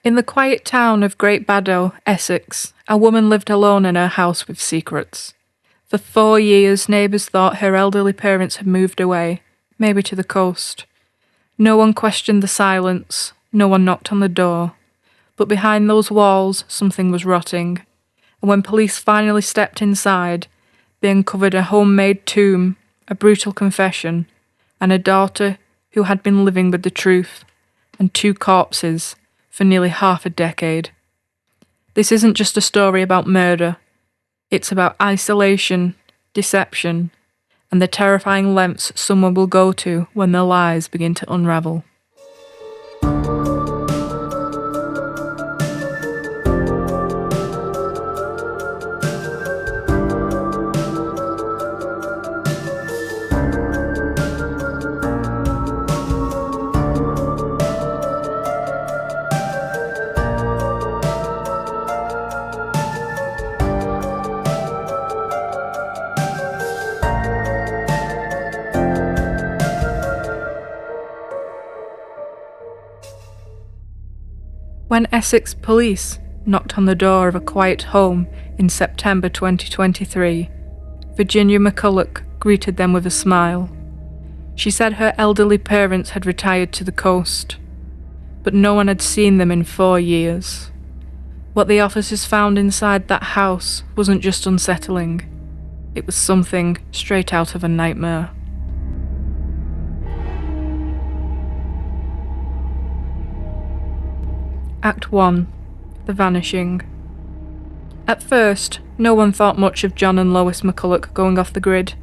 In the quiet town of Great Baddow, Essex, a woman lived alone in her house with secrets. For 4 years, neighbours thought her elderly parents had moved away, maybe to the coast. No one questioned the silence, no one knocked on the door. But behind those walls, something was rotting. And when police finally stepped inside, they uncovered a homemade tomb, a brutal confession, and a daughter who had been living with the truth, and 2 corpses for nearly half a decade. This isn't just a story about murder. It's about isolation, deception, and the terrifying lengths someone will go to when their lies begin to unravel. When Essex police knocked on the door of a quiet home in September 2023, Virginia McCullough greeted them with a smile. She said her elderly parents had retired to the coast, but no one had seen them in 4 years. What the officers found inside that house wasn't just unsettling, it was something straight out of a nightmare. Act 1. The Vanishing. At first, no one thought much of John and Lois McCullough going off the grid.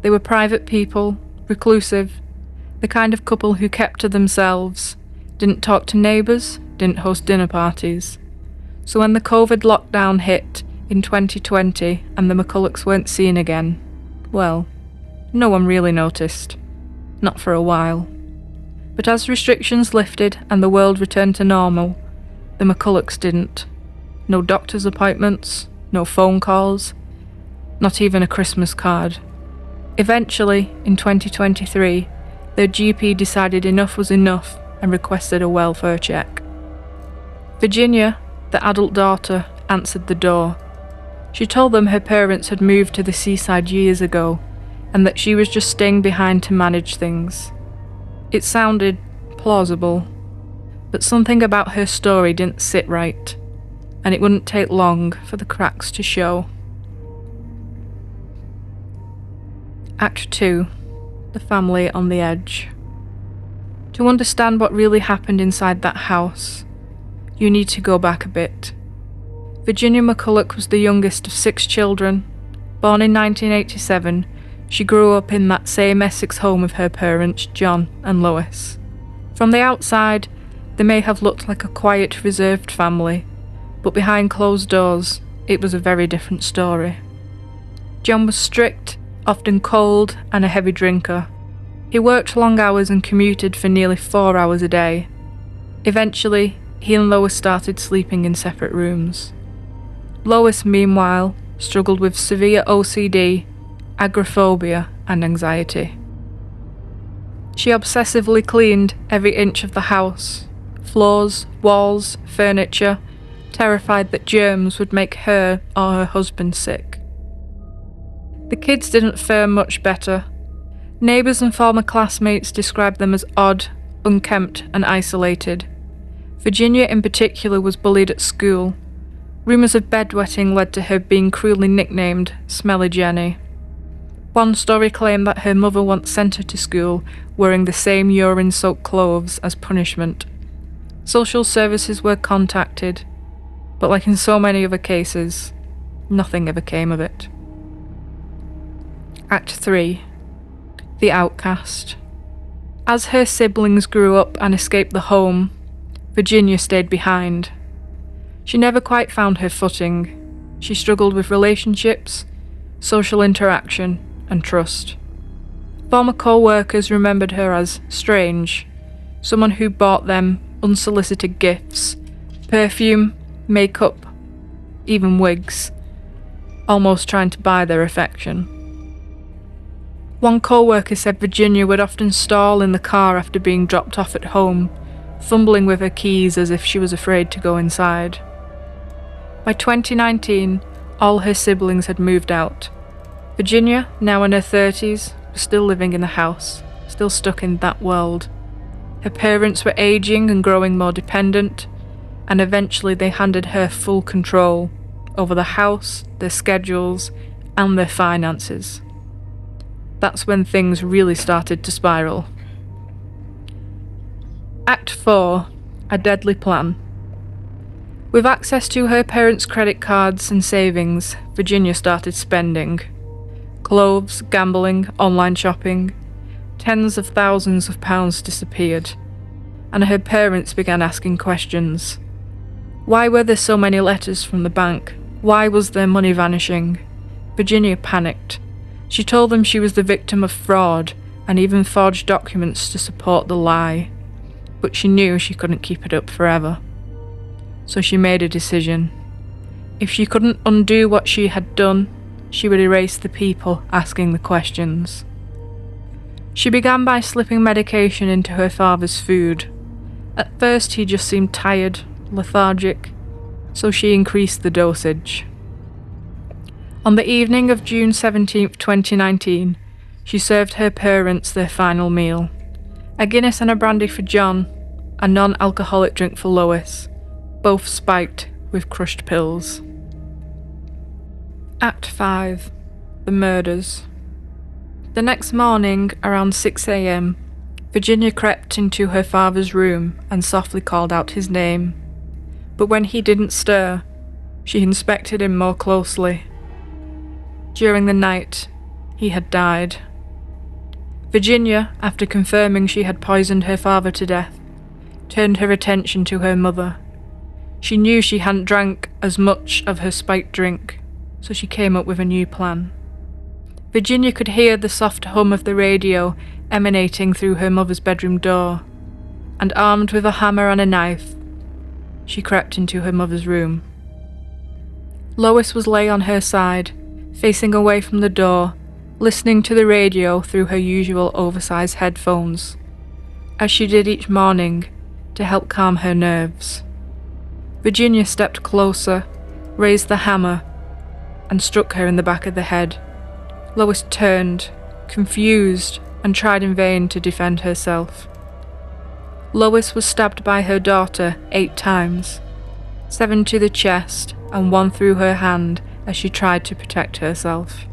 They were private people, reclusive, the kind of couple who kept to themselves, didn't talk to neighbours, didn't host dinner parties. So when the COVID lockdown hit in 2020 and the McCulloghs weren't seen again, well, no one really noticed. Not for a while. But as restrictions lifted and the world returned to normal, the McCulloghs didn't. No doctor's appointments, no phone calls, not even a Christmas card. Eventually, in 2023, their GP decided enough was enough and requested a welfare check. Virginia, the adult daughter, answered the door. She told them her parents had moved to the seaside years ago and that she was just staying behind to manage things. It sounded plausible. But something about her story didn't sit right, and it wouldn't take long for the cracks to show. Act 2. The Family on the Edge. To understand what really happened inside that house, you need to go back a bit. Virginia McCullough was the youngest of 6 children. Born in 1987, she grew up in that same Essex home of her parents, John and Lois. From the outside, they may have looked like a quiet, reserved family, but behind closed doors, it was a very different story. John was strict, often cold, and a heavy drinker. He worked long hours and commuted for nearly 4 hours a day. Eventually, he and Lois started sleeping in separate rooms. Lois, meanwhile, struggled with severe OCD, agoraphobia, and anxiety. She obsessively cleaned every inch of the house. Floors, walls, furniture, terrified that germs would make her or her husband sick. The kids didn't fare much better. Neighbours and former classmates described them as odd, unkempt, and isolated. Virginia in particular was bullied at school. Rumours of bedwetting led to her being cruelly nicknamed Smelly Jenny. One story claimed that her mother once sent her to school wearing the same urine-soaked clothes as punishment. Social services were contacted, but like in so many other cases, nothing ever came of it. Act 3. The Outcast. As her siblings grew up and escaped the home, Virginia stayed behind. She never quite found her footing. She struggled with relationships, social interaction, and trust. Former co-workers remembered her as strange, someone who bought them unsolicited gifts, perfume, makeup, even wigs, almost trying to buy their affection. One co-worker said Virginia would often stall in the car after being dropped off at home, fumbling with her keys as if she was afraid to go inside. By 2019, all her siblings had moved out. Virginia, now in her 30s, was still living in the house, still stuck in that world. Her parents were aging and growing more dependent, and eventually they handed her full control over the house, their schedules, and their finances. That's when things really started to spiral. Act 4. A deadly plan. With access to her parents' credit cards and savings, Virginia started spending. Clothes, gambling, online shopping. Tens of thousands of pounds disappeared, and her parents began asking questions. Why were there so many letters from the bank? Why was their money vanishing? Virginia panicked. She told them she was the victim of fraud and even forged documents to support the lie. But she knew she couldn't keep it up forever. So she made a decision. If she couldn't undo what she had done, she would erase the people asking the questions. She began by slipping medication into her father's food. At first he just seemed tired, lethargic, so she increased the dosage. On the evening of June 17, 2019, she served her parents their final meal. A Guinness and a brandy for John, a non-alcoholic drink for Lois, both spiked with crushed pills. Act 5. The murders. The next morning, around 6 a.m, Virginia crept into her father's room and softly called out his name. But when he didn't stir, she inspected him more closely. During the night, he had died. Virginia, after confirming she had poisoned her father to death, turned her attention to her mother. She knew she hadn't drank as much of her spiked drink, so she came up with a new plan. Virginia could hear the soft hum of the radio emanating through her mother's bedroom door, and armed with a hammer and a knife, she crept into her mother's room. Lois was lay on her side, facing away from the door, listening to the radio through her usual oversized headphones, as she did each morning to help calm her nerves. Virginia stepped closer, raised the hammer, and struck her in the back of the head. Lois turned, confused, and tried in vain to defend herself. Lois was stabbed by her daughter 8 times, 7 to the chest and 1 through her hand as she tried to protect herself.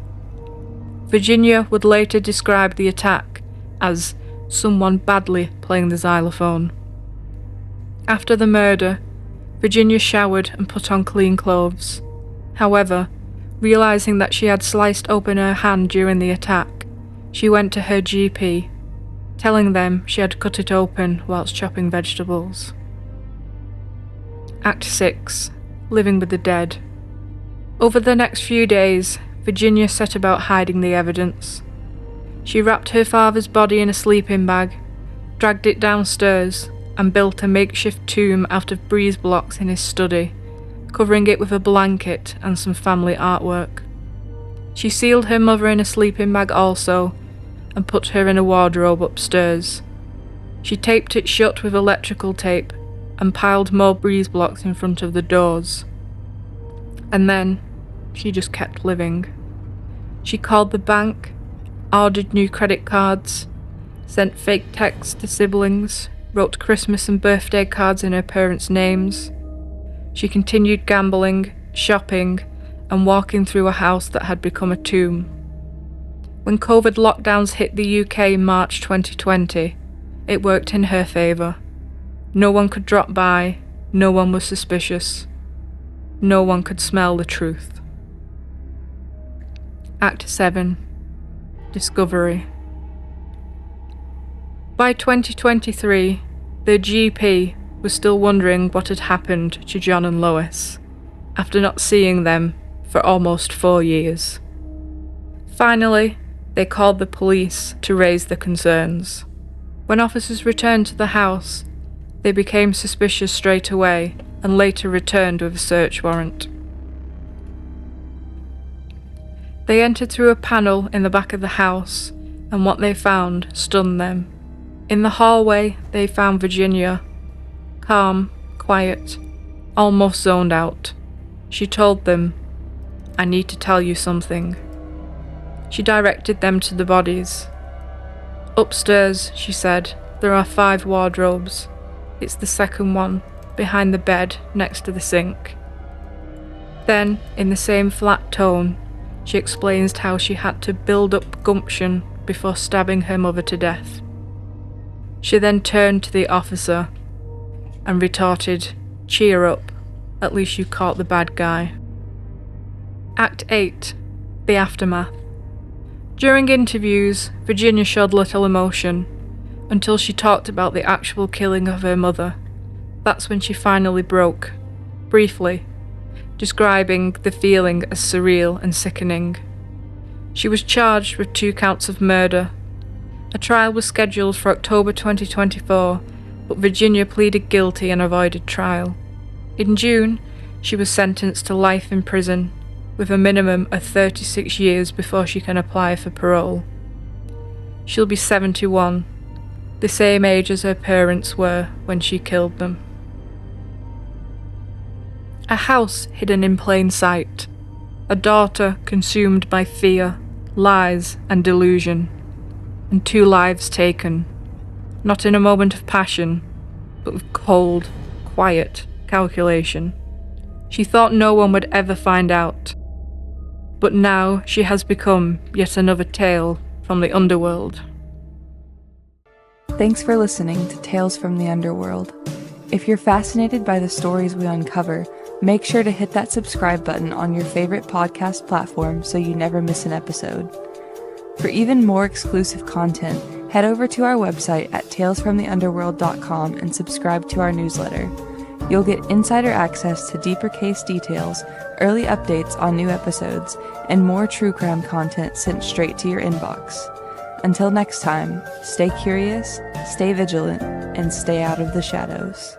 Virginia would later describe the attack as someone badly playing the xylophone. After the murder, Virginia showered and put on clean clothes. However, realizing that she had sliced open her hand during the attack, she went to her GP, telling them she had cut it open whilst chopping vegetables. Act 6. Living with the dead. Over the next few days, Virginia set about hiding the evidence. She wrapped her father's body in a sleeping bag, dragged it downstairs, and built a makeshift tomb out of breeze blocks in his study, covering it with a blanket and some family artwork. She sealed her mother in a sleeping bag also, and put her in a wardrobe upstairs. She taped it shut with electrical tape, and piled more breeze blocks in front of the doors. And then, she just kept living. She called the bank, ordered new credit cards, sent fake texts to siblings, wrote Christmas and birthday cards in her parents' names. She continued gambling, shopping, and walking through a house that had become a tomb. When COVID lockdowns hit the UK in March 2020, it worked in her favour. No one could drop by, no one was suspicious. No one could smell the truth. Act 7. Discovery. By 2023, the GP was still wondering what had happened to John and Lois, after not seeing them for almost 4 years. Finally, they called the police to raise their concerns. When officers returned to the house, they became suspicious straight away and later returned with a search warrant. They entered through a panel in the back of the house, and what they found stunned them. In the hallway, they found Virginia, Calm, quiet, almost zoned out, she told them, "I need to tell you something." She directed them to the bodies. "Upstairs," she said, "there are 5 wardrobes. It's the second one, behind the bed, next to the sink." Then, in the same flat tone, she explains how she had to build up gumption before stabbing her mother to death. She then turned to the officer and retorted, "Cheer up, at least you caught the bad guy." Act 8. The Aftermath. During interviews, Virginia showed little emotion, until she talked about the actual killing of her mother. That's when she finally broke, briefly, describing the feeling as surreal and sickening. She was charged with 2 counts of murder. A trial was scheduled for October 2024, but Virginia pleaded guilty and avoided trial. In June, she was sentenced to life in prison, with a minimum of 36 years before she can apply for parole. She'll be 71, the same age as her parents were when she killed them. A house hidden in plain sight. A daughter consumed by fear, lies, and delusion. And 2 lives taken, not in a moment of passion, but with cold, quiet calculation. She thought no one would ever find out. But now she has become yet another tale from the underworld. Thanks for listening to Tales from the Underworld. If you're fascinated by the stories we uncover, make sure to hit that subscribe button on your favorite podcast platform so you never miss an episode. For even more exclusive content, head over to our website at talesfromtheunderworld.com and subscribe to our newsletter. You'll get insider access to deeper case details, early updates on new episodes, and more true crime content sent straight to your inbox. Until next time, stay curious, stay vigilant, and stay out of the shadows.